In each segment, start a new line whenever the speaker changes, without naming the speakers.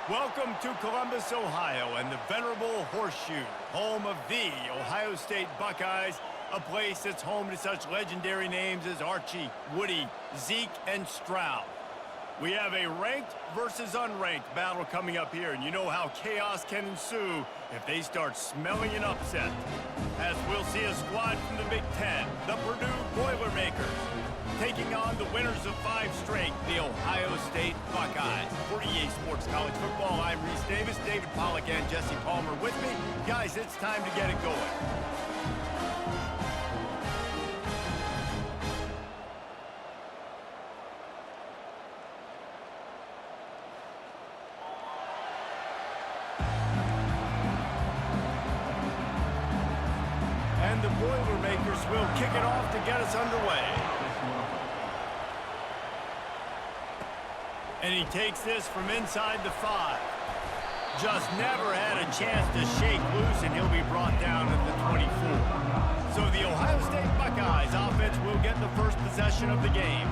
Welcome to Columbus, Ohio, and the venerable Horseshoe, home of the Ohio State Buckeyes, a place that's home to such legendary names as Archie, Woody, Zeke, and Stroud. We have a ranked versus unranked battle coming up here, and you know how chaos can ensue if they start smelling an upset. As we'll see a squad from the Big Ten, the Purdue Boilermakers, taking on the winners of 5 straight, the Ohio State Buckeyes. For EA Sports College Football, I'm Reese Davis, David Pollack, and Jesse Palmer with me. Guys, it's time to get it going. And the Boilermakers will kick it off to get us underway. And he takes this from inside the 5. Just never had a chance to shake loose, and he'll be brought down at the 24. So the Ohio State Buckeyes offense will get the first possession of the game.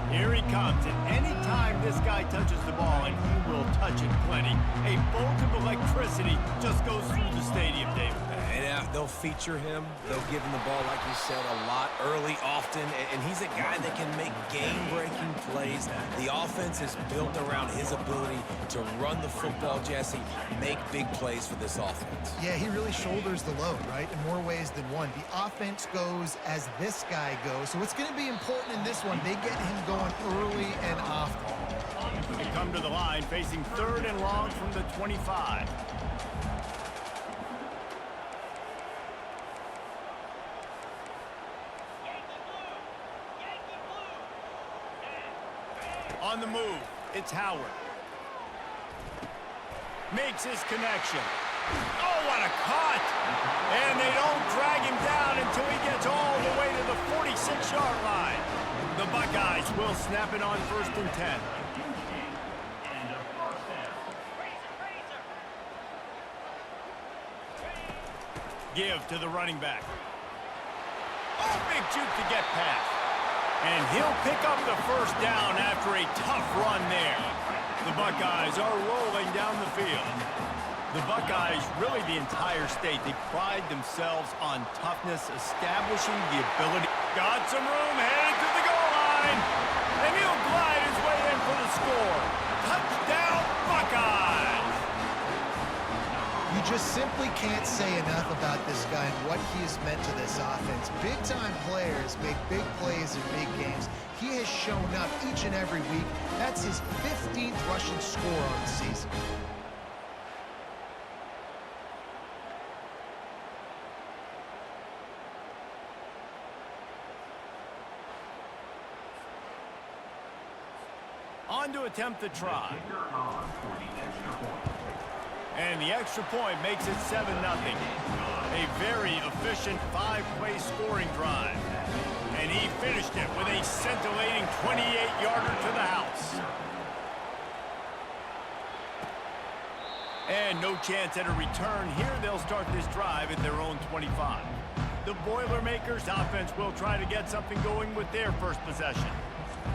Here he comes, and any time this guy touches the ball, and he will touch it plenty, a bolt of electricity just goes through the stadium, David.
And they'll feature him. They'll give him the ball, like you said, a lot, early, often. And he's a guy that can make game-breaking plays. The offense is built around his ability to run the football, Jesse, make big plays for this offense.
Yeah, he really shoulders the load, right, in more ways than one. The offense goes as this guy goes. So it's going to be important in this one. They get him going early and often.
They come to the line facing 3rd and long from the 25. On the move, it's Howard. Makes his connection. Oh, what a cut! And they don't drag him down until he gets all the way to the 46-yard line. The Buckeyes will snap it on 1st and 10. Give to the running back. Oh, big juke to get past. And he'll pick up the first down after a tough run there. The Buckeyes are rolling down the field. The Buckeyes, really the entire state, they pride themselves on toughness, establishing the ability. Got some room, headed to the goal line. And he'll glide his way in for the score. Touchdown, Buckeyes!
You just simply can't say enough about this guy and what he has meant to this offense. Big-time players make big plays in big games. He has shown up each and every week. That's his 15th rushing score on the season.
On to attempt the try. And the extra point makes it 7-0. A very efficient 5-play scoring drive. And he finished it with a scintillating 28-yarder to the house. And no chance at a return here. They'll start this drive at their own 25. The Boilermakers offense will try to get something going with their first possession.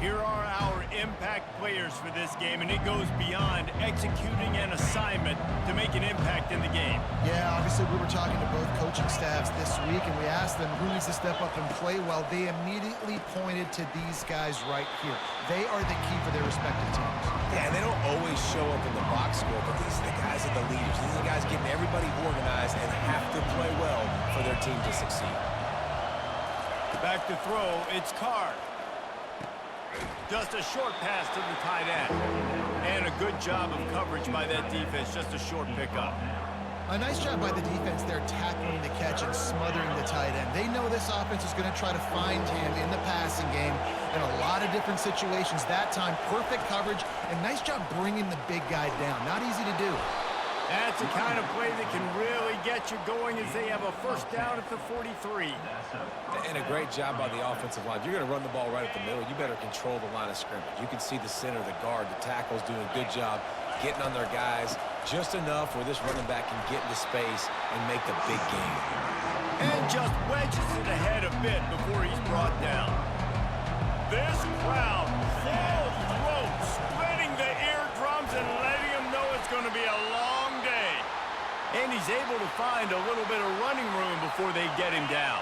Here are our impact players for this game, and it goes beyond executing an assignment to make an impact in the game.
Yeah, obviously we were talking to both coaching staffs this week, and we asked them who needs to step up and play well. They immediately pointed to these guys right here. They are the key for their respective teams.
Yeah, they don't always show up in the box score, but these are the guys that are the leaders. These are the guys getting everybody organized and have to play well for their team to succeed.
Back to throw, it's Carr. Just a short pass to the tight end. And a good job of coverage by that defense, just a short pickup.
A nice job by the defense there tackling the catch and smothering the tight end. They know this offense is going to try to find him in the passing game in a lot of different situations. That time, perfect coverage, and nice job bringing the big guy down. Not easy to do.
That's the kind of play that can really get you going as they have a first down at the 43.
And a great job by the offensive line. If you're going to run the ball right at the middle, you better control the line of scrimmage. You can see the center, the guard, the tackles doing a good job getting on their guys just enough where this running back can get into space and make the big game.
And just wedges it ahead a bit before he's brought down. This crowd, full throat, splitting the eardrums and letting them know it's going And he's able to find a little bit of running room before they get him down.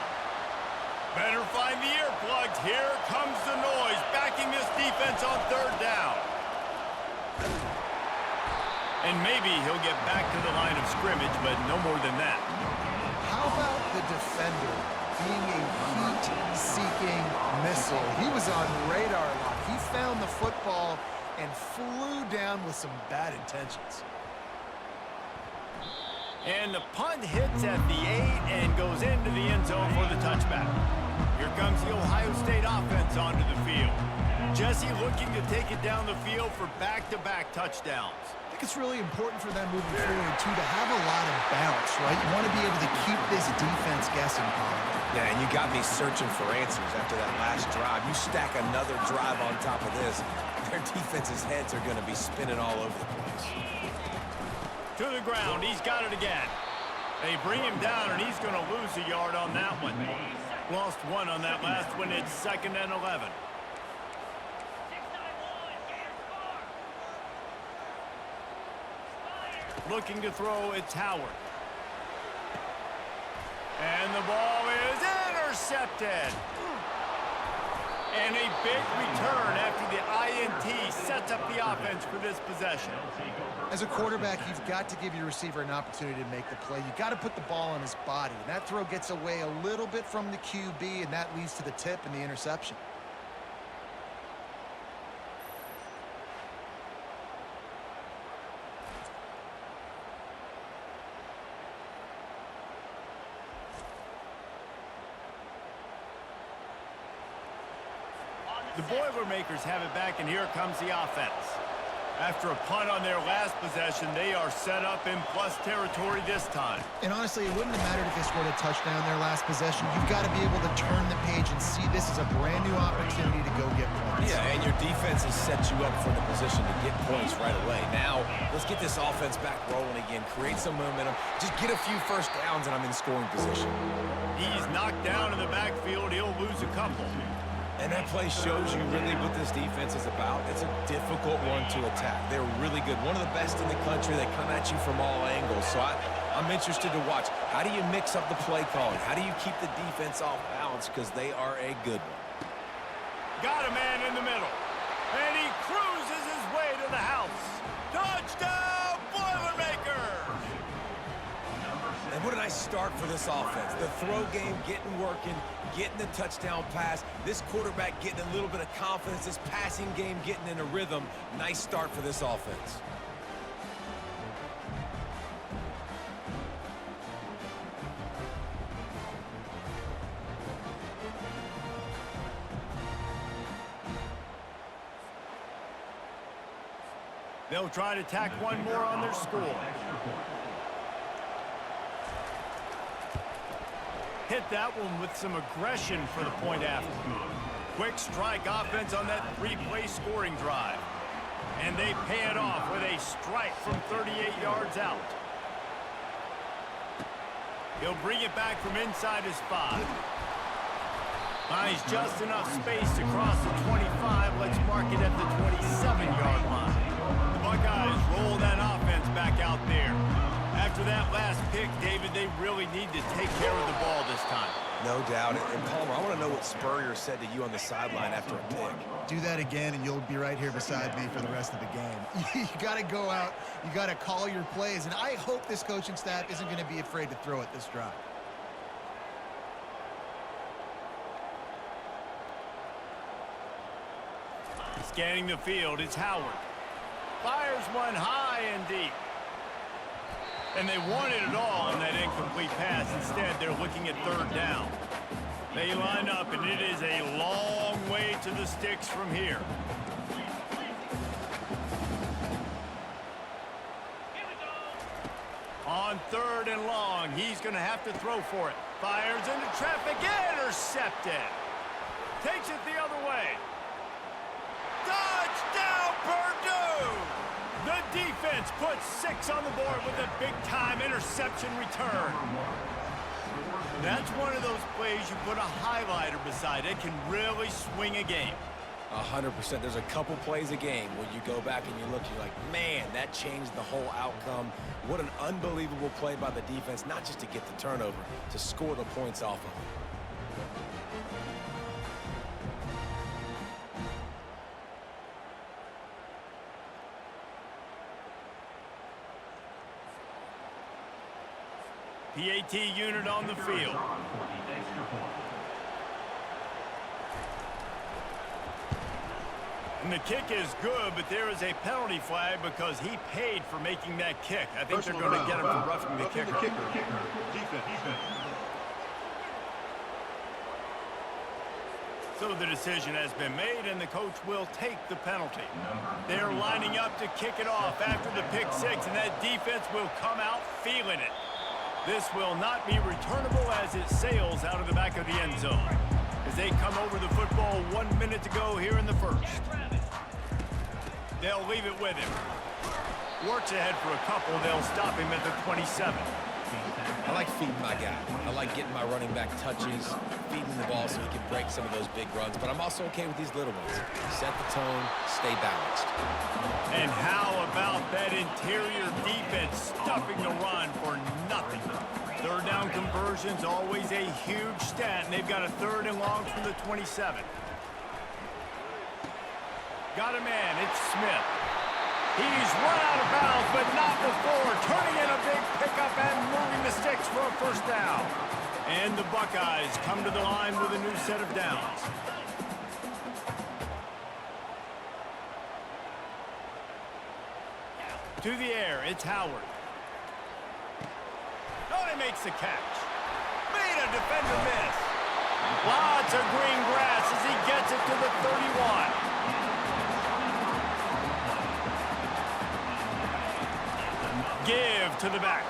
Better find the earplugs. Here comes the noise, backing this defense on third down. And maybe he'll get back to the line of scrimmage, but no more than that.
How about the defender being a heat-seeking missile? He was on radar lock. He found the football and flew down with some bad intentions.
And the punt hits at the 8 and goes into the end zone for the touchback. Here comes the Ohio State offense onto the field. Jesse looking to take it down the field for back-to-back touchdowns.
I think it's really important for them moving forward, too, to have a lot of bounce, right? You want to be able to keep this defense guessing, Paul.
Yeah, and you got me searching for answers after that last drive. You stack another drive on top of this, their defense's heads are going to be spinning all over the place.
To the ground, he's got it again. They bring him down, and he's going to lose a yard on that one. Lost one on that last one. It's 2nd and 11. Looking to throw, it's Howard. And the ball is intercepted. And a big return after the INT sets up the offense for this possession.
As a quarterback, you've got to give your receiver an opportunity to make the play. You've got to put the ball on his body. And that throw gets away a little bit from the QB, and that leads to the tip and the interception.
The Boilermakers have it back, and here comes the offense. After a punt on their last possession, they are set up in plus territory this time.
And honestly, it wouldn't have mattered if they scored a touchdown their last possession. You've got to be able to turn the page and see this is a brand new opportunity to go get points.
Yeah, and your defense has set you up for the position to get points right away. Now, let's get this offense back rolling again, create some momentum, just get a few first downs, and I'm in scoring position.
He's knocked down in the backfield. He'll lose a couple.
And that play shows you really what this defense is about. It's a difficult one to attack. They're really good. One of the best in the country. They come at you from all angles. So I'm interested to watch. How do you mix up the play calling? How do you keep the defense off balance? Because they are a good one.
Got a man in the middle. And he cruises his way to the house. Touchdown, Boilermakers!
And what a nice start for this offense. The throw game getting working, getting the touchdown pass. This quarterback getting a little bit of confidence. This passing game getting in a rhythm. Nice start for this offense.
They'll try to tack one more on their score. Hit that one with some aggression for the point after. Quick strike offense on that 3-play scoring drive. And they pay it off with a strike from 38 yards out. He'll bring it back from inside his 5. Finds just enough space to cross the 25. Let's mark it at the 27-yard line. The Buckeyes roll that offense back out there. After that last pick, David, they really need to take care of the ball this time.
No doubt. And Palmer, I want to know what Spurrier said to you on the sideline after a pick.
Do that again, and you'll be right here beside me for the rest of the game. You got to go out. You got to call your plays, and I hope this coaching staff isn't going to be afraid to throw it this drive.
Scanning the field, it's Howard. Fires one high and deep. And they wanted it all on that incomplete pass. Instead, they're looking at third down. They line up, and it is a long way to the sticks from here. On third and long, he's going to have to throw for it. Fires into traffic, intercepted. Takes it the other way. Touchdown, Purdue! The defense puts 6 on the board with a big-time interception return. That's one of those plays you put a highlighter beside. It can really swing a game.
100%. There's a couple plays a game where you go back and you look, you're like, man, that changed the whole outcome. What an unbelievable play by the defense, not just to get the turnover, to score the points off of it.
PAT unit on the field. And the kick is good, but there is a penalty flag because he paid for making that kick. I think they're going to get him for roughing the kicker. So the decision has been made, and the coach will take the penalty. They're lining up to kick it off after the pick six, and that defense will come out feeling it. This will not be returnable as it sails out of the back of the end zone. As they come over the football 1 minute to go here in the first. They'll leave it with him. Works ahead for a couple. They'll stop him at the 27.
I like feeding my guy. I like getting my running back touches, feeding the ball so he can break some of those big runs. But I'm also okay with these little ones. Set the tone, stay balanced.
And how about that interior defense stuffing the run for nothing? Third down conversions, always a huge stat, and they've got a 3rd and long from the 27. Got a man, it's Smith. He's run out of bounds, but not before turning in a big pickup and moving the sticks for a first down. And the Buckeyes come to the line with a new set of downs. To the air, it's Howard. Oh, he makes the catch. Made a defender miss. Lots of green grass as he gets it to the 31. Give to the back.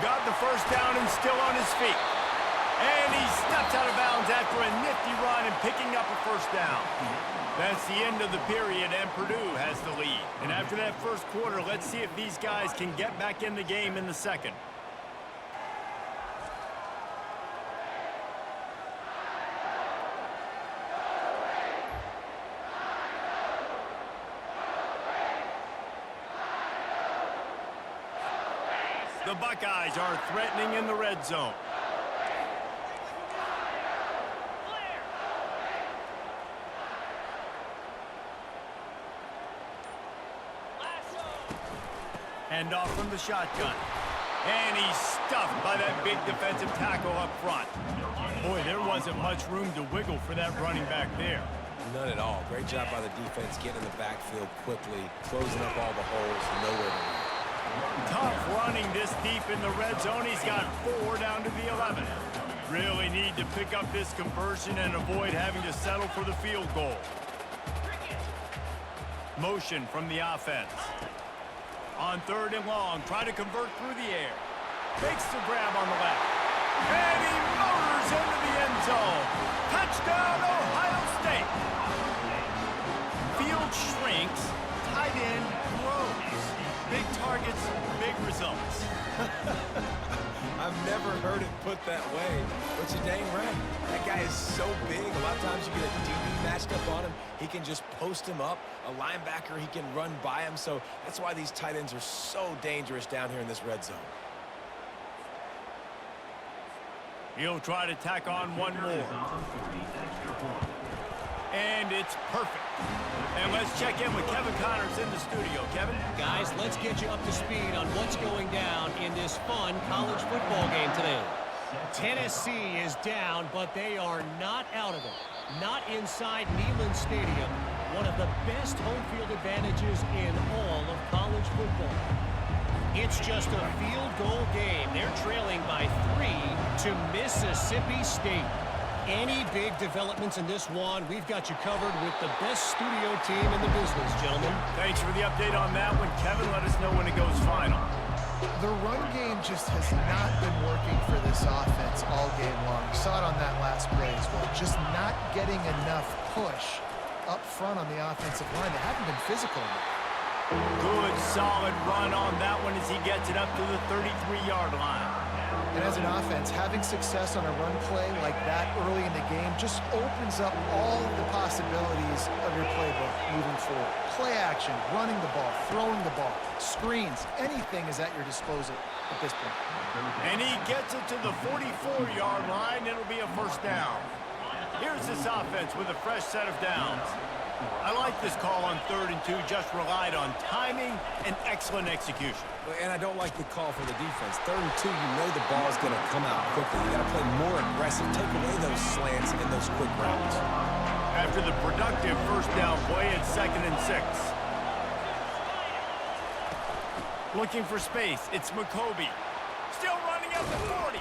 Got the first down and still on his feet. And he steps out of bounds after a nifty run and picking up a first down. That's the end of the period, and Purdue has the lead. And after that first quarter, let's see if these guys can get back in the game in the second. The Buckeyes are threatening in the red zone. Hand off from the shotgun. And he's stuffed by that big defensive tackle up front. Boy, there wasn't much room to wiggle for that running back there.
None at all. Great job by the defense getting in the backfield quickly, closing up all the holes, nowhere to run.
Tough running this deep in the red zone. He's got 4 down to the 11. Really need to pick up this conversion and avoid having to settle for the field goal. Motion from the offense. On 3rd and long, try to convert through the air. Makes the grab on the left. And he motors into the end zone. Touchdown, Ohio State. Field shrinks, tight end grows. Big targets, big results.
I've never heard it put that way, but you're dang right. That guy is so big. A lot of times you get a DB matched up on him. He can just post him up. A linebacker, he can run by him. So that's why these tight ends are so dangerous down here in this red zone.
He'll try to tack on one more. And it's perfect. And let's check in with Kevin Connors in the studio. Kevin?
Guys, let's get you up to speed on what's going down in this fun college football game today. Tennessee is down, but they are not out of it. Not inside Neyland Stadium, one of the best home field advantages in all of college football. It's just a field goal game. They're trailing by 3 to Mississippi State. Any big developments in this one, we've got you covered with the best studio team in the business, gentlemen.
Thanks for the update on that one, Kevin. Let us know when it goes final.
The run game just has not been working for this offense all game long. You saw it on that last play as well. Just not getting enough push up front on the offensive line. They haven't been physical enough.
Good, solid run on that one as he gets it up to the 33-yard line.
And as an offense, having success on a run play like that early in the game just opens up all of the possibilities of your playbook moving forward. Play action, running the ball, throwing the ball, screens, anything is at your disposal at this point.
And he gets it to the 44-yard line. It'll be a first down. Here's this offense with a fresh set of downs. I like this call on 3rd and 2. Just relied on timing and excellent execution.
And I don't like the call for the defense. 3rd and 2, you know the ball's going to come out quickly. You got to play more aggressive. Take away those slants and those quick routes.
After the productive first down play, it's 2nd and 6. Looking for space. It's McCoby. Still running at the 40.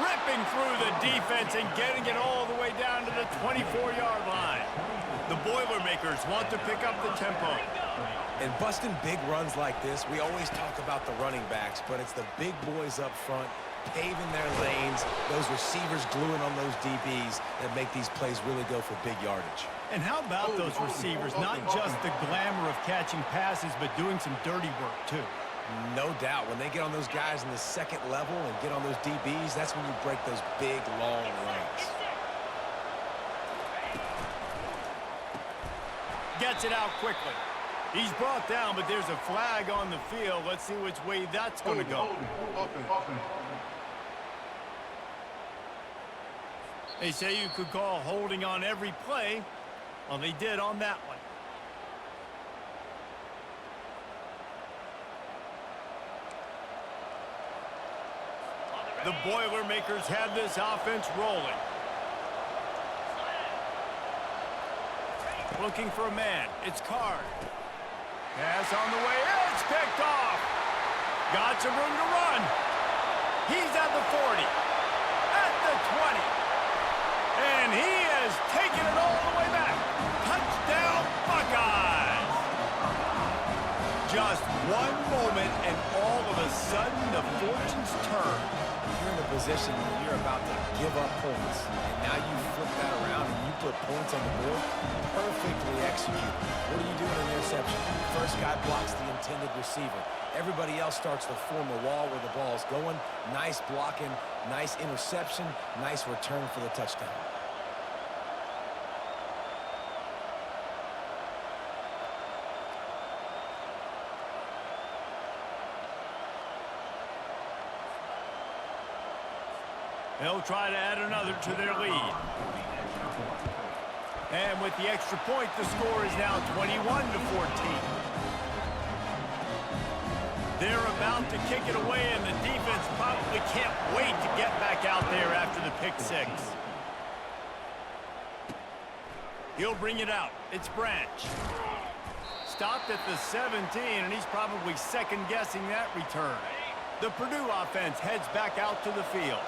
Ripping through the defense and getting it all the way down to the 24-yard line. The Boilermakers want to pick up the tempo.
And busting big runs like this, we always talk about the running backs, but it's the big boys up front, paving their lanes, those receivers gluing on those DBs that make these plays really go for big yardage.
And how about those receivers? Not just the glamour of catching passes, but doing some dirty work, too.
No doubt. When they get on those guys in the second level and get on those DBs, that's when you break those big, long lanes.
Gets it out quickly. He's brought down, but there's a flag on the field. Let's see which way that's going to go. They say you could call holding on every play. Well, they did on that one. The Boilermakers have this offense rolling. Looking for a man. It's Card. Pass on the way. It's picked off. Got some room to run. He's at the 40. At the 20. And he has taken it all the way back. Touchdown, Buckeyes. Just one moment, and all of a sudden, the fortunes turn.
You're in a position where you're about to give up points, and now you flip that around and you put points on the board. Perfectly executed. What do you do in an interception? First guy blocks the intended receiver. Everybody else starts to form a wall where the ball's going. Nice blocking, nice interception, nice return for the touchdown.
They'll try to add another to their lead. And with the extra point, the score is now 21-14. They're about to kick it away, and the defense probably can't wait to get back out there after the pick six. He'll bring it out. It's Branch. Stopped at the 17, and he's probably second-guessing that return. The Purdue offense heads back out to the field.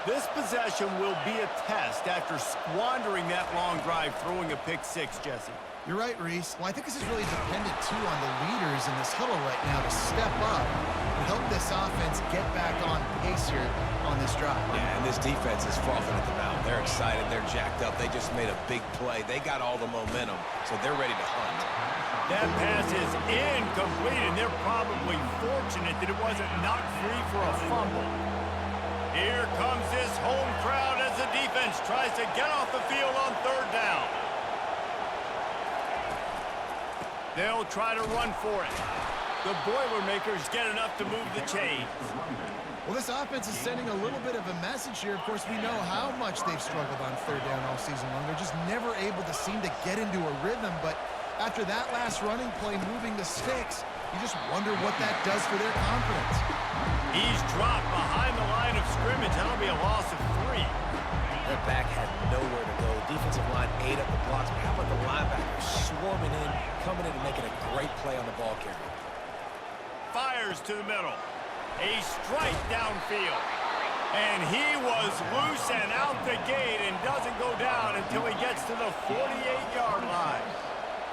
This possession will be a test after squandering that long drive throwing a pick six, Jesse.
You're right, Reese. Well, I think this is really dependent, too, on the leaders in this huddle right now to step up and help this offense get back on pace here on this drive.
Yeah, and this defense is frothing at the mouth. They're excited. They're jacked up. They just made a big play. They got all the momentum, so they're ready to hunt.
That pass is incomplete, and they're probably fortunate that it wasn't knocked free for a fumble. Here comes this home crowd as the defense tries to get off the field on third down. They'll try to run for it. The Boilermakers get enough to move the chains.
Well, this offense is sending a little bit of a message here. Of course, we know how much they've struggled on third down all season long. They're just never able to seem to get into a rhythm. But after that last running play moving the sticks, you just wonder what that does for their confidence.
He's dropped behind the line of scrimmage. That'll be a loss of 3.
Their back had nowhere to go. The defensive line ate up the blocks. But how about the linebackers swarming in, coming in and making a great play on the ball carrier?
Fires to the middle. A strike downfield. And he was loose and out the gate and doesn't go down until he gets to the 48-yard line.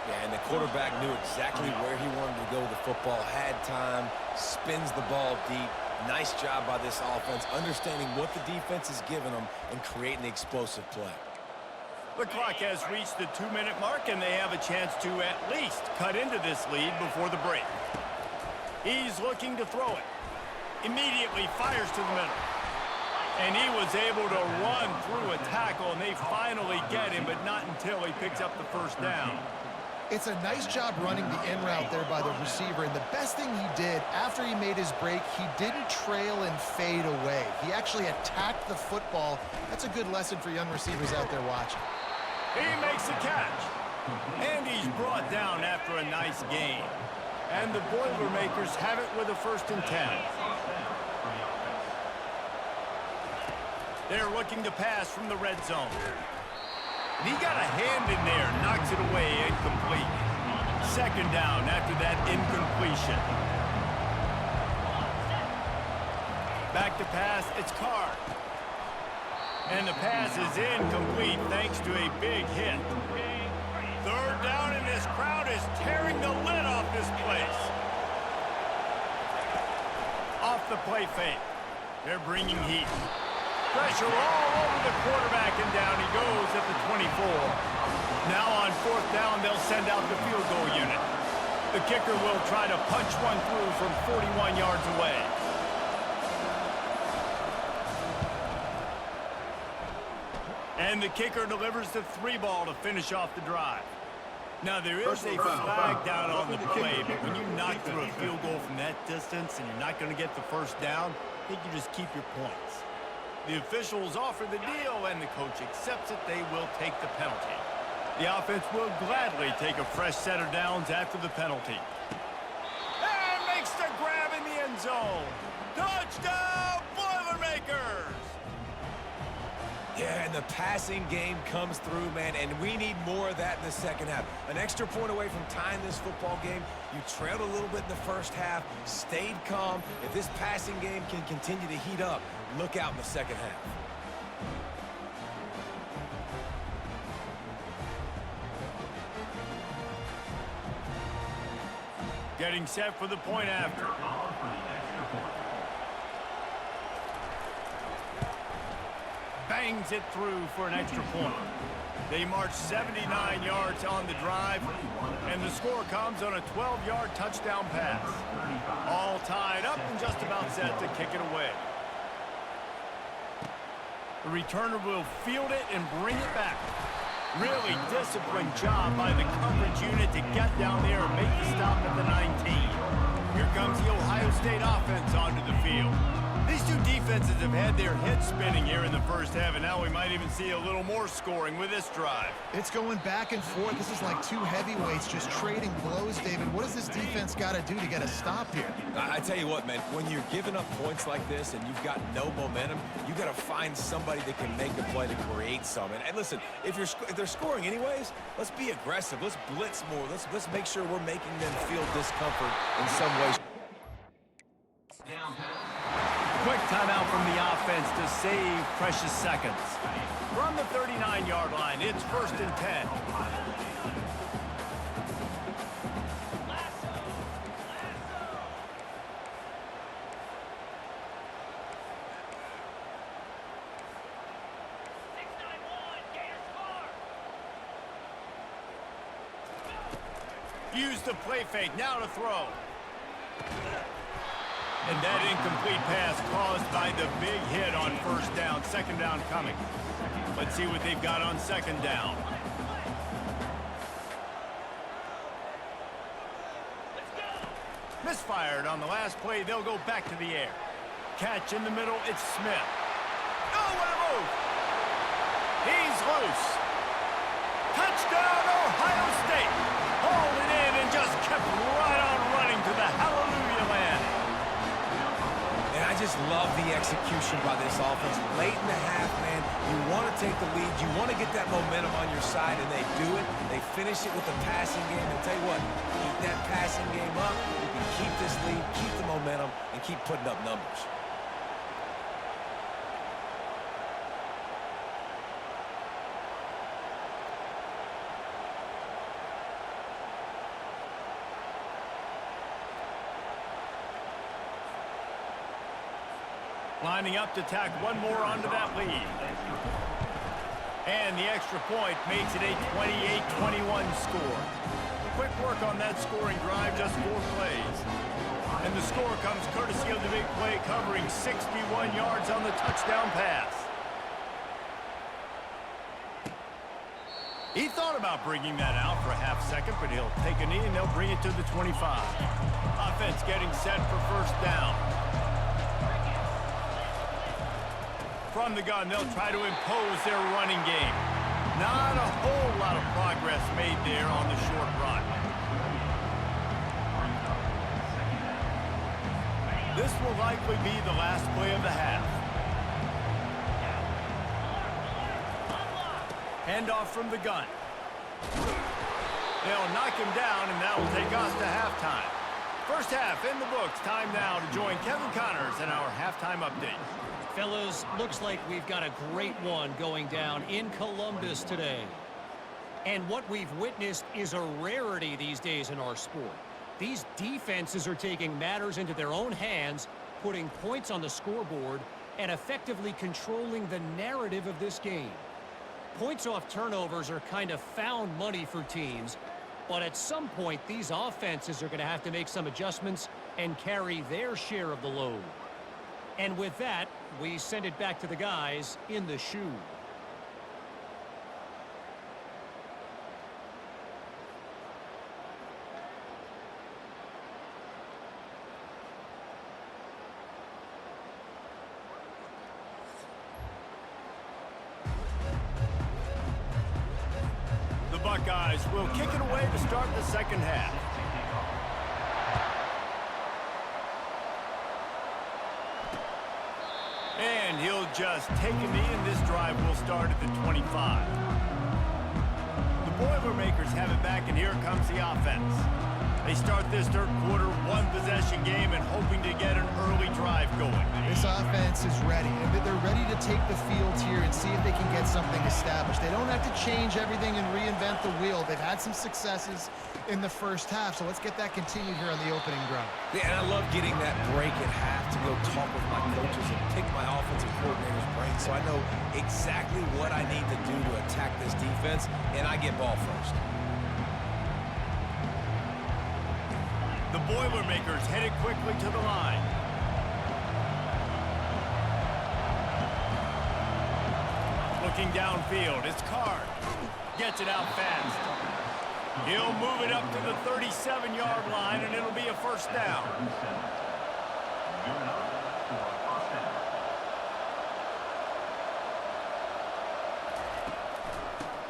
Yeah, and the quarterback knew exactly where he wanted to go with the football, had time, spins the ball deep. Nice job by this offense, understanding what the defense is giving them and creating the explosive play.
The clock has reached the 2-minute mark, and they have a chance to at least cut into this lead before the break. He's looking to throw it. Immediately fires to the middle. And he was able to run through a tackle, and they finally get him, but not until he picks up the first down.
It's a nice job running the in route there by the receiver, and the best thing he did after he made his break, he didn't trail and fade away. He actually attacked the football. That's a good lesson for young receivers out there watching.
He makes the catch, and he's brought down after a nice gain. And the Boilermakers have it with a 1st and 10. They're looking to pass from the red zone. And he got a hand in there, knocks it away, incomplete. 2nd down after that incompletion. Back to pass, it's Carr. And the pass is incomplete thanks to a big hit. 3rd down, and this crowd is tearing the lid off this place. Off the play fake. They're bringing heat. Pressure all over the quarterback, and down he goes at the 24. Now on 4th down, they'll send out the field goal unit. The kicker will try to punch one through from 41 yards away. And the kicker delivers the 3 ball to finish off the drive. Now, there is a flag down on the play, but when you knock through a field goal from that distance and you're not going to get the 1st down, I think you just keep your points. The officials offer the deal, and the coach accepts it. They will take the penalty. The offense will gladly take a fresh set of downs after the penalty. And makes the grab in the end zone. Touchdown, Boilermakers!
Yeah, and the passing game comes through, man, and we need more of that in the 2nd half. An extra point away from tying this football game. You trailed a little bit in the 1st half, stayed calm. If this passing game can continue to heat up, look out in the 2nd half.
Getting set for the point after. Bangs it through for an extra point. They march 79 yards on the drive, and the score comes on a 12-yard touchdown pass. All tied up and just about set to kick it away. The returner will field it and bring it back. Really disciplined job by the coverage unit to get down there and make the stop at the 19. Here comes the Ohio State offense onto the field. These two defenses have had their heads spinning here in the 1st half, and now we might even see a little more scoring with this drive.
It's going back and forth. This is like 2 heavyweights just trading blows, David. What does this defense got to do to get a stop here?
I tell you what, man, when you're giving up points like this and you've got no momentum, you got to find somebody that can make a play to create some. And listen, if they're scoring anyways, let's be aggressive. Let's blitz more. Let's make sure we're making them feel discomfort in some way.
Quick timeout from the offense to save precious seconds. From the 39-yard line, it's 1st and 10. Use the play fake, now to throw. And that incomplete pass caused by the big hit on 1st down. 2nd down coming. Let's see what they've got on 2nd down. Misfired on the last play. They'll go back to the air. Catch in the middle. It's Smith. Oh, what a move. He's loose. Touchdown, Ohio State. Hauled it in and just kept right on running to the hallelujah land.
And I just love the execution by this offense. Late in the half, man, you want to take the lead. You want to get that momentum on your side, and they do it. They finish it with the passing game. And tell you what, keep that passing game up. You can keep this lead, keep the momentum, and keep putting up numbers.
Lining up to tack one more onto that lead. And the extra point makes it a 28-21 score. Quick work on that scoring drive, just 4 plays. And the score comes courtesy of the big play, covering 61 yards on the touchdown pass. He thought about bringing that out for a half second, but he'll take a knee and they'll bring it to the 25. Offense getting set for first down. From the gun, they'll try to impose their running game. Not a whole lot of progress made there on the short run. This will likely be the last play of the half. Handoff from the gun. They'll knock him down, and that will take us to halftime. First half in the books. Time now to join Kevin Connors in our halftime update.
Fellas, looks like we've got a great one going down in Columbus today. And what we've witnessed is a rarity these days in our sport. These defenses are taking matters into their own hands, putting points on the scoreboard, and effectively controlling the narrative of this game. Points off turnovers are kind of found money for teams, but at some point, these offenses are going to have to make some adjustments and carry their share of the load. And with that, we send it back to the guys in the shoe.
The Buckeyes will kick it away to start the second half. And he'll just take a knee, and this drive will start at the 25. The Boilermakers have it back, and here comes the offense. They start this third quarter one-possession game and hoping to get an early drive going.
This offense is ready, and they're ready to take the field here and see if they can get something established. They don't have to change everything and reinvent the wheel. They've had some successes in the first half, so let's get that continued here on the opening drive.
Yeah, and I love getting that break at half to go talk with my coaches and pick my offensive coordinator's brain, so I know exactly what I need to do to attack this defense, and I get ball first.
The Boilermakers headed quickly to the line. Looking downfield, it's Card. Gets it out fast. He'll move it up to the 37-yard line, and it'll be a first down.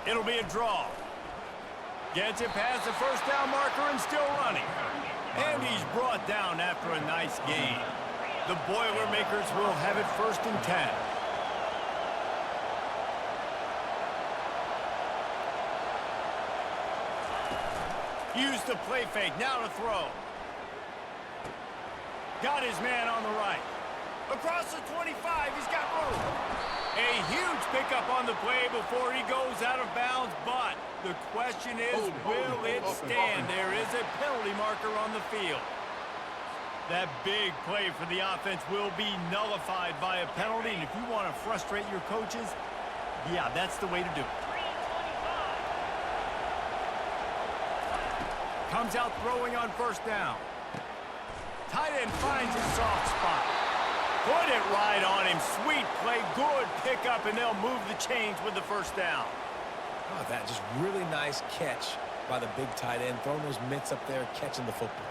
It'll be a draw. Gets it past the first down marker and still running. And he's brought down after a nice gain. The Boilermakers will have it first and 10. Use the play fake, now to throw. Got his man on the right. Across the 25, he's got room. A huge pickup on the play before he goes out of bounds, but the question is, will it stand? There is a penalty marker on the field. That big play for the offense will be nullified by a penalty, and if you want to frustrate your coaches, yeah, that's the way to do it. Comes out throwing on first down. Tight end finds his soft spot. Put it right on him. Sweet play, good pickup, and they'll move the chains with the first down.
Oh, that just really nice catch by the big tight end, throwing those mitts up there, catching the football.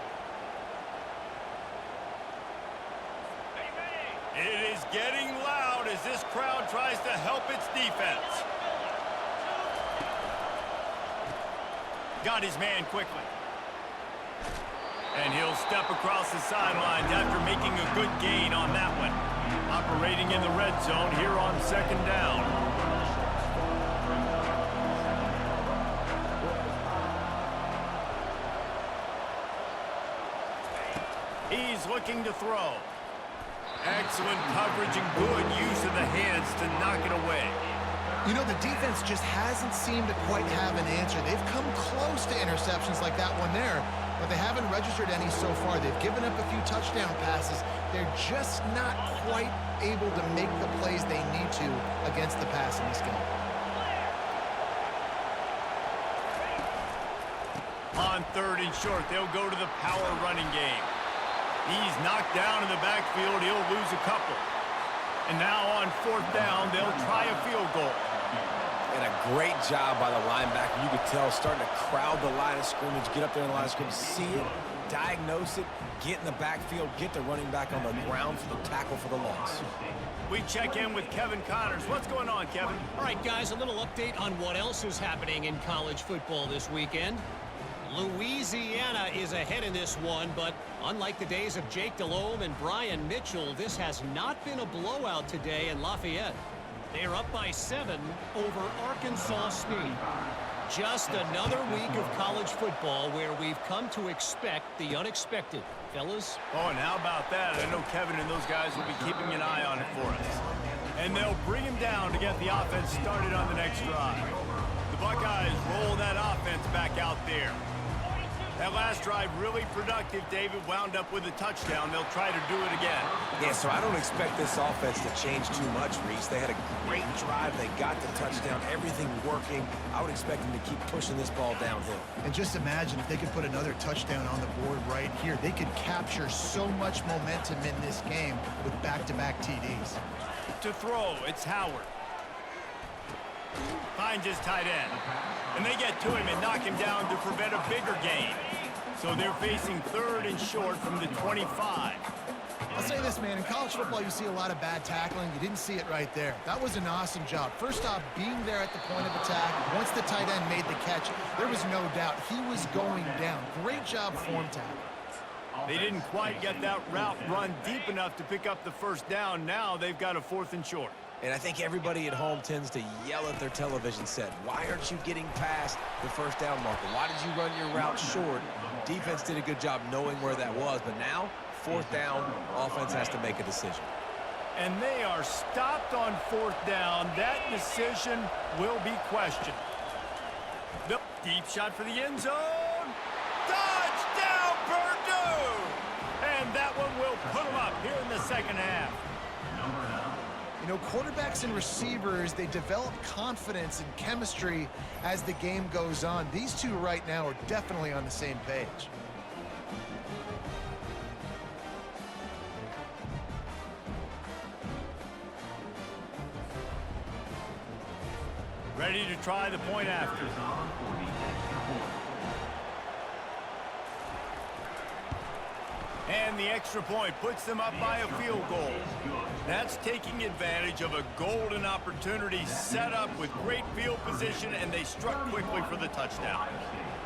It is getting loud as this crowd tries to help its defense. Got his man quickly. And he'll step across the sidelines after making a good gain on that one. Operating in the red zone here on second down. He's looking to throw. Excellent coverage and good use of the hands to knock it away.
You know, the defense just hasn't seemed to quite have an answer. They've come close to interceptions like that one there, but they haven't registered any so far. They've given up a few touchdown passes. They're just not quite able to make the plays they need to against the pass in this game. On 3rd and short, they'll go to the power running game.
He's knocked down in the backfield. He'll lose a couple. And now on 4th down, they'll try a field goal.
And a great job by the linebacker. You could tell starting to crowd the line of scrimmage, get up there in the line of scrimmage, see it, diagnose it, get in the backfield, get the running back on the ground for the tackle for the loss.
We check in with Kevin Connors. What's going on, Kevin?
All right, guys, a little update on what else is happening in college football this weekend. Louisiana is ahead in this one, but unlike the days of Jake Delhomme and Brian Mitchell, this has not been a blowout today in Lafayette. They're up by 7 over Arkansas State. Just another week of college football where we've come to expect the unexpected. Fellas?
Oh, and how about that? I know Kevin and those guys will be keeping an eye on it for us. And they'll bring him down to get the offense started on the next drive. The Buckeyes roll that offense back out there. That last drive really productive. David wound up with a touchdown. They'll try to do it again.
Yeah, so I don't expect this offense to change too much, Reese. They had a great drive. They got the touchdown. Everything working. I would expect them to keep pushing this ball downhill.
And just imagine if they could put another touchdown on the board right here. They could capture so much momentum in this game with back-to-back TDs.
To throw, it's Howard. Finds his tight end. And they get to him and knock him down to prevent a bigger gain. So they're facing 3rd and short from the 25.
I'll say this, man. In college football, you see a lot of bad tackling. You didn't see it right there. That was an awesome job. First off, being there at the point of attack. Once the tight end made the catch, there was no doubt he was going down. Great job form tackle.
They didn't quite get that route run deep enough to pick up the 1st down. Now they've got a 4th and short.
And I think everybody at home tends to yell at their television set. Why aren't you getting past the 1st down marker? Why did you run your route short? Defense did a good job knowing where that was, but now 4th down, offense has to make a decision.
And they are stopped on 4th down. That decision will be questioned. The deep shot for the end zone. Touchdown, Purdue! And that one will put them up here in the 2nd half.
You know, quarterbacks and receivers, they develop confidence and chemistry as the game goes on. These two right now are definitely on the same page.
Ready to try the point after. And the extra point puts them up by a field goal. That's taking advantage of a golden opportunity set up with great field position, and they struck quickly for the touchdown.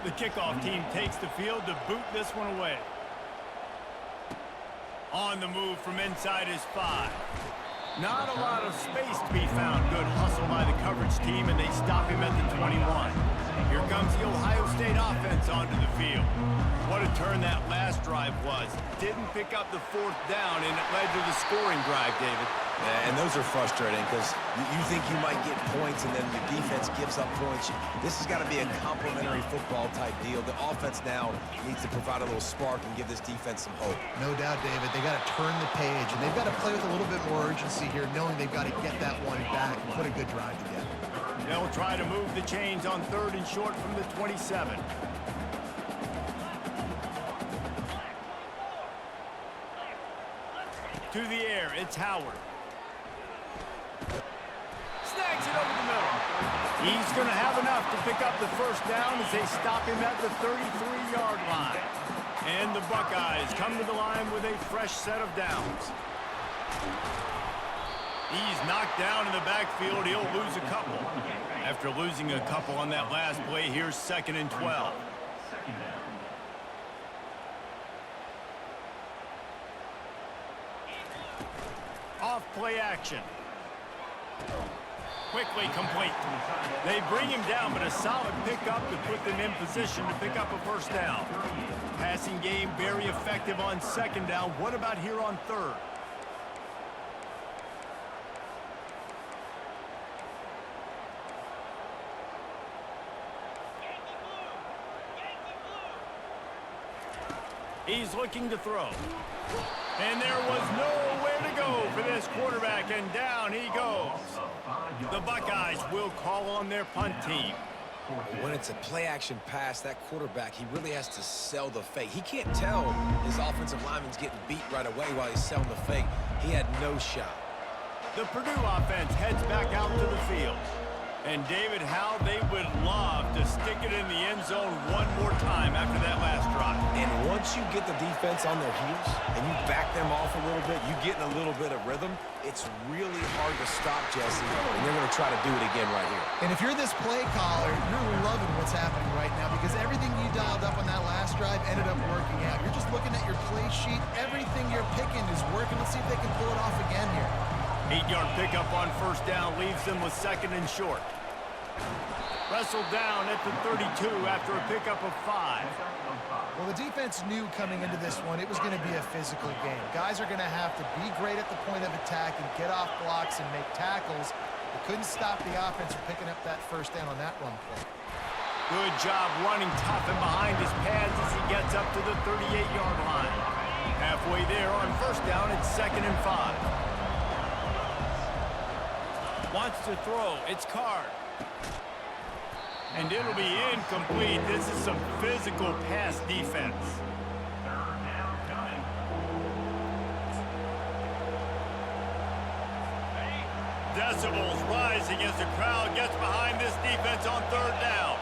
The kickoff team takes the field to boot this one away. On the move from inside his 5. Not a lot of space to be found. Good hustle by the coverage team, and they stop him at the 21. Here comes the Ohio State offense onto the field. What a turn that last drive was. Didn't pick up the 4th down, and it led to the scoring drive, David.
Yeah, and those are frustrating because you think you might get points and then the defense gives up points. This has got to be a complementary football type deal. The offense now needs to provide a little spark and give this defense some hope.
No doubt, David. They got to turn the page, and they've got to play with a little bit more urgency here, knowing they've got to get that one back and put a good drive together.
They'll try to move the chains on 3rd and short from the 27. To the air, it's Howard. Snags it over the middle. He's going to have enough to pick up the 1st down as they stop him at the 33-yard line. And the Buckeyes come to the line with a fresh set of downs. He's knocked down in the backfield. He'll lose a couple. After losing a couple on that last play, here's 2nd and 12. Off play action. Quickly complete. They bring him down, but a solid pickup to put them in position to pick up a 1st down. Passing game very effective on 2nd down. What about here on 3rd? He's looking to throw. And there was nowhere to go for this quarterback, and down he goes. The Buckeyes will call on their punt team.
When it's a play-action pass, that quarterback, he really has to sell the fake. He can't tell his offensive lineman's getting beat right away while he's selling the fake. He had no shot.
The Purdue offense heads back out to the field. And David, how they would love to stick it in the end zone one more time after that last drive.
And once you get the defense on their heels and you back them off a little bit, you get in a little bit of rhythm, it's really hard to stop, Jesse, and they're going to try to do it again right here.
And if you're this play caller, you're loving what's happening right now because everything you dialed up on that last drive ended up working out. You're just looking at your play sheet. Everything you're picking is working. Let's see if they can pull it off again here.
8-yard pickup on first down leaves them with 2nd and short. Wrestled down at the 32 after a pickup of 5.
Well, the defense knew coming into this one it was going to be a physical game. Guys are going to have to be great at the point of attack and get off blocks and make tackles. They couldn't stop the offense from picking up that first down on that run play.
Good job running tough and behind his pads as he gets up to the 38-yard line. Halfway there on first down, it's 2nd and 5. Wants to throw. It's Card. And it'll be incomplete. This is some physical pass defense. Decibels rising as the crowd gets behind this defense on 3rd down.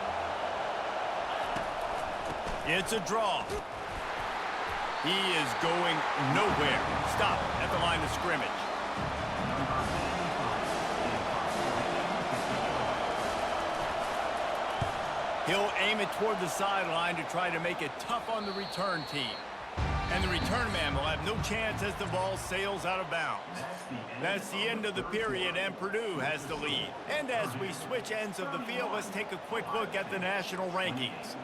It's a draw. He is going nowhere. Stop at the line of scrimmage. He'll aim it toward the sideline to try to make it tough on the return team. And the return man will have no chance as the ball sails out of bounds. That's the end of the period, and Purdue has the lead. And as we switch ends of the field, let's take a quick look at the national rankings.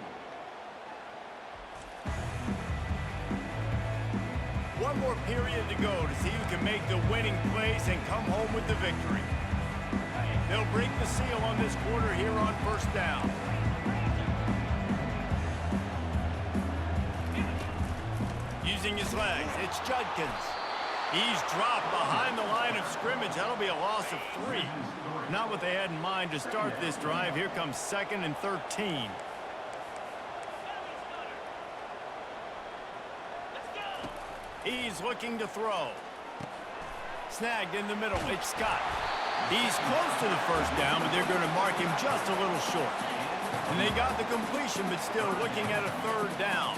One more period to go to see who can make the winning plays and come home with the victory. They'll break the seal on this quarter here on first down. Using his legs, it's Judkins. He's dropped behind the line of scrimmage. That'll be a loss of 3. Not what they had in mind to start this drive. Here comes 2nd and 13. He's looking to throw. Snagged in the middle, it's Scott. He's close to the first down, but they're going to mark him just a little short. And they got the completion, but still looking at a 3rd down.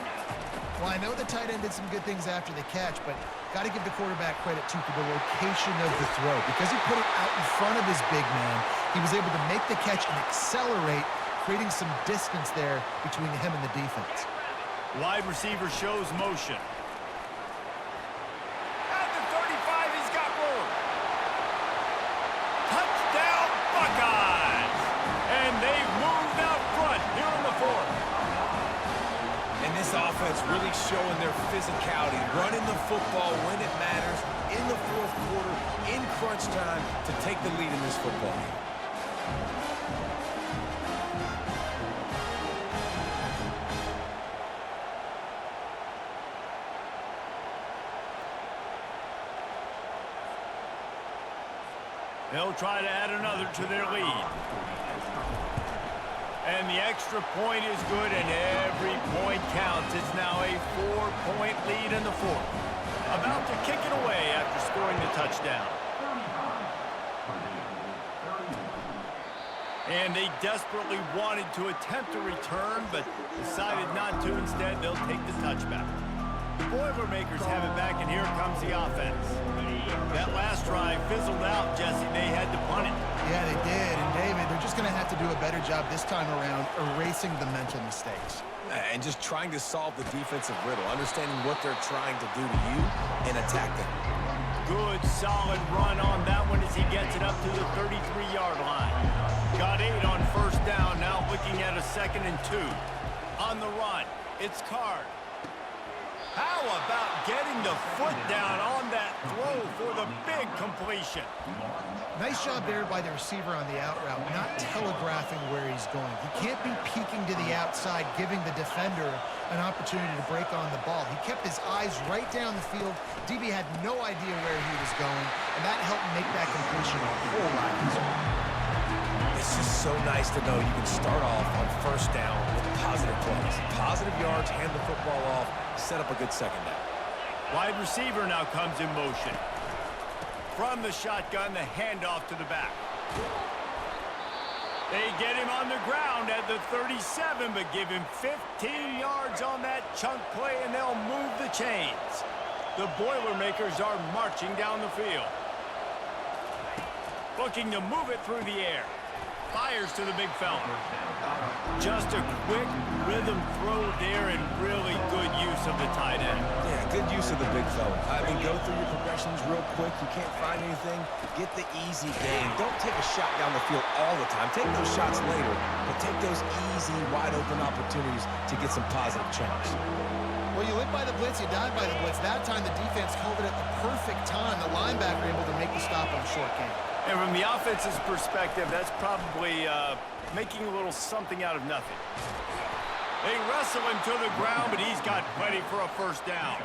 Well, I know the tight end did some good things after the catch, but got to give the quarterback credit, too, for the location of the throw. Because he put it out in front of his big man, he was able to make the catch and accelerate, creating some distance there between him and the defense.
Wide receiver shows motion. At the 35, he's got room. Touchdown, Buckeyes! And they've moved out front here in the 4th.
And this offense really showing their physicality, running the football when it matters, in the 4th quarter, in crunch time, to take the lead in this football game.
They'll try to add another to their lead. And the extra point is good, and every point counts. It's now a 4-point lead in the 4th. About to kick it away after scoring the touchdown. And they desperately wanted to attempt a return, but decided not to. Instead, they'll take the touchback. The Boilermakers have it back, and here comes the offense. That last drive fizzled out, Jesse. They had to punt it.
Yeah, they did. And, David, they're just going to have to do a better job this time around erasing the mental mistakes.
And just trying to solve the defensive riddle, understanding what they're trying to do to you and attack them.
Good, solid run on that one as he gets it up to the 33-yard line. Got 8 on first down, now looking at a 2nd and 2. On the run, it's Card. How about getting the foot down on that throw for the big completion?
Nice job there by the receiver on the out route, not telegraphing where he's going. He can't be peeking to the outside, giving the defender an opportunity to break on the ball. He kept his eyes right down the field. DB had no idea where he was going, and that helped make that completion a whole lot easier.
This It's just so nice to know you can start off on first down with positive plays. Positive yards, hand the football off, set up a good second down.
Wide receiver now comes in motion. From the shotgun, the handoff to the back. They get him on the ground at the 37, but give him 15 yards on that chunk play, and they'll move the chains. The Boilermakers are marching down the field. Looking to move it through the air. Fires to the big fella. Just a quick rhythm throw there and really good use of the tight end.
Yeah, good use of the big fella. I mean, go through your progressions real quick. You can't find anything. Get the easy gain. Don't take a shot down the field all the time. Take those shots later, but take those easy, wide-open opportunities to get some positive chunks.
Well, you live by the blitz, you die by the blitz. That time the defense called it at the perfect time. The linebacker able to make the stop on a short game.
And from the offense's perspective, that's probably making a little something out of nothing. They wrestle him to the ground, but he's got plenty for a first down.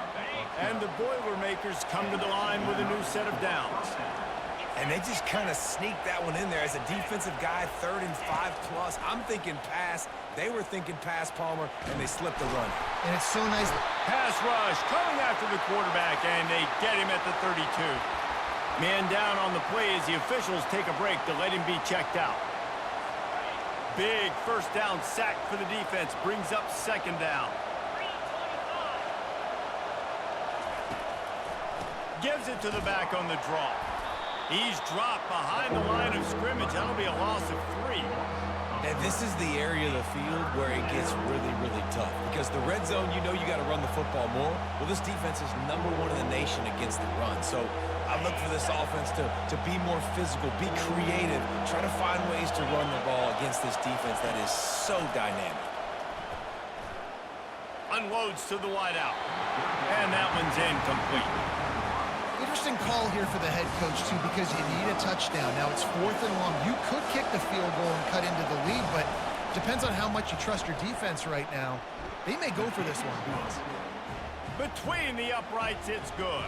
And the Boilermakers come to the line with a new set of downs.
And they just kind of sneaked that one in there as a defensive guy, 3rd and 5+. I'm thinking pass. They were thinking pass, Palmer, and they slipped the run.
And it's so nice.
Pass rush coming after the quarterback, and they get him at the 32. Man down on the play as the officials take a break to let him be checked out. Big first down sack for the defense, brings up second down. Gives it to the back on the draw. He's dropped behind the line of scrimmage. That'll be a loss of 3.
And this is the area of the field where it gets really, really tough. Because the red zone, you know you got to run the football more. Well, this defense is #1 in the nation against the run. So I look for this offense to be more physical, be creative, try to find ways to run the ball against this defense that is so dynamic.
Unloads to the wideout. And that one's incomplete.
Interesting call here for the head coach, too, because you need a touchdown. Now, it's 4th and long. You could kick the field goal and cut into the lead, but depends on how much you trust your defense right now. They may go for this one.
Between the uprights, it's good.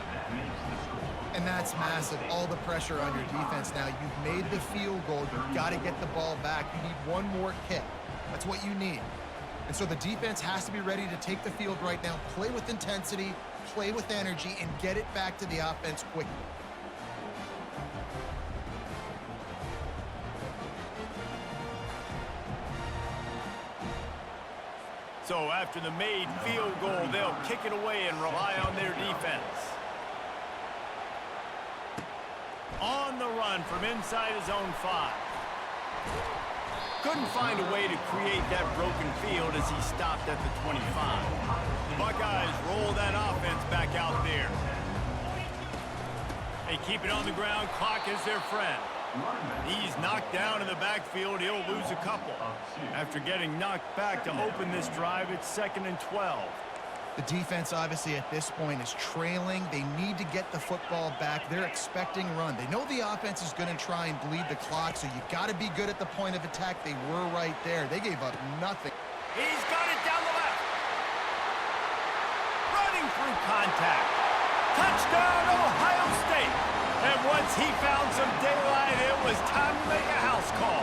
And that's massive. All the pressure on your defense now. You've made the field goal. You've got to get the ball back. You need one more kick. That's what you need. And so the defense has to be ready to take the field right now, play with intensity, play with energy, and get it back to the offense quickly.
So after the made field goal, they'll kick it away and rely on their defense. On the run from inside his own 5. Couldn't find a way to create that broken field as he stopped at the 25. The Buckeyes roll that offense back out there. They keep it on the ground. Clock is their friend. He's knocked down in the backfield. He'll lose a couple. After getting knocked back to open this drive, it's 2nd and 12.
The defense, obviously, at this point is trailing. They need to get the football back. They're expecting run. They know the offense is going to try and bleed the clock, so you got to be good at the point of attack. They were right there. They gave up nothing.
He's got it down the left. Running through contact. Touchdown, Ohio State. And once he found some daylight, it was time to make a house call.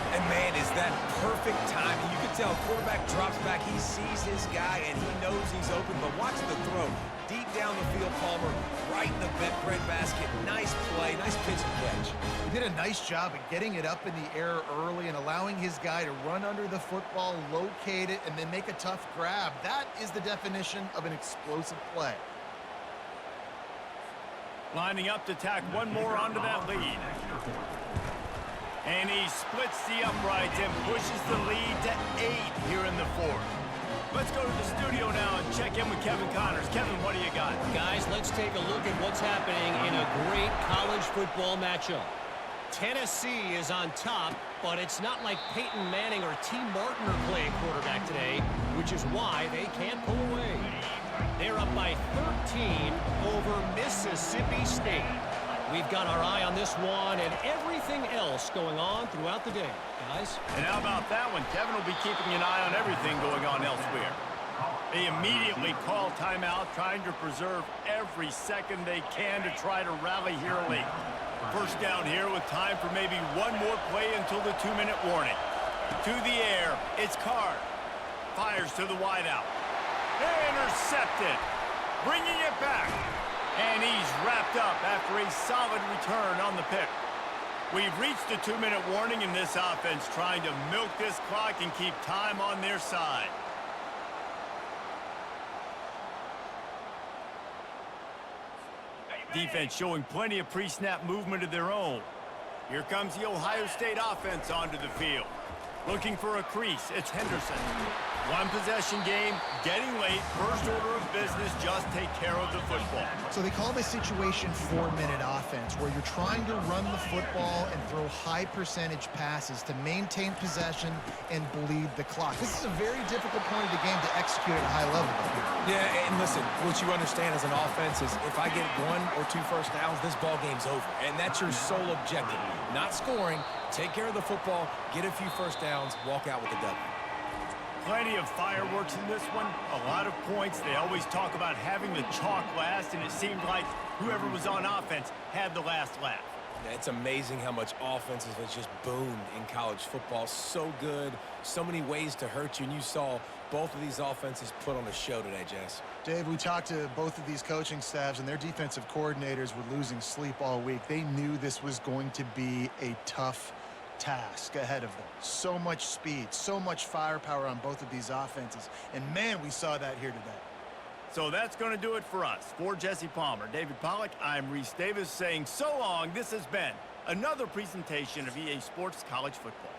And, man, is that perfect timing. You can tell quarterback drops back. He sees his guy, and he knows he's open. But watch the throw. Deep down the field, Palmer, right in the bread basket. Nice play, nice pitch and catch.
He did a nice job of getting it up in the air early and allowing his guy to run under the football, locate it, and then make a tough grab. That is the definition of an explosive play.
Lining up to tack one more onto that lead. And he splits the uprights and pushes the lead to 8 here in the 4th. Let's go to the studio now and check in with Kevin Connors. Kevin, what do you got?
Guys, let's take a look at what's happening in a great college football matchup. Tennessee is on top, but it's not like Peyton Manning or T. Martin are playing quarterback today, which is why they can't pull away. They're up by 13 over Mississippi State. We've got our eye on this one and everything else going on throughout the day, guys.
And how about that one? Kevin will be keeping an eye on everything going on elsewhere. They immediately call timeout, trying to preserve every second they can to try to rally here late. First down here with time for maybe one more play until the 2-minute warning. To the air, it's Carr. Fires to the wideout. Intercepted. Bringing it back. And he's wrapped up after a solid return on the pick. We've reached the 2-minute warning in this offense, trying to milk this clock and keep time on their side. Defense showing plenty of pre-snap movement of their own. Here comes the Ohio State offense onto the field. Looking for a crease, it's Henderson. One possession game, getting late, first order of business, just take care of the football.
So they call this situation 4-minute offense, where you're trying to run the football and throw high percentage passes to maintain possession and bleed the clock. This is a very difficult point of the game to execute at a high level.
Yeah, and listen, what you understand as an offense is if I get 1 or 2 first downs, this ball game's over. And that's your sole objective. Not scoring, take care of the football, get a few first downs, walk out with a W.
Plenty of fireworks in this one, a lot of points. They always talk about having the chalk last, and it seemed like whoever was on offense had the last laugh.
Yeah, it's amazing how much offenses have just boomed in college football. So good, so many ways to hurt you, and you saw both of these offenses put on a show today, Jess.
Dave, we talked to both of these coaching staffs, and their defensive coordinators were losing sleep all week. They knew this was going to be a tough task ahead of them. So much speed, so much firepower on both of these offenses. And, man, we saw that here today.
So that's going to do it for us. For Jesse Palmer, David Pollack, I'm Reese Davis saying so long. This has been another presentation of EA Sports College Football.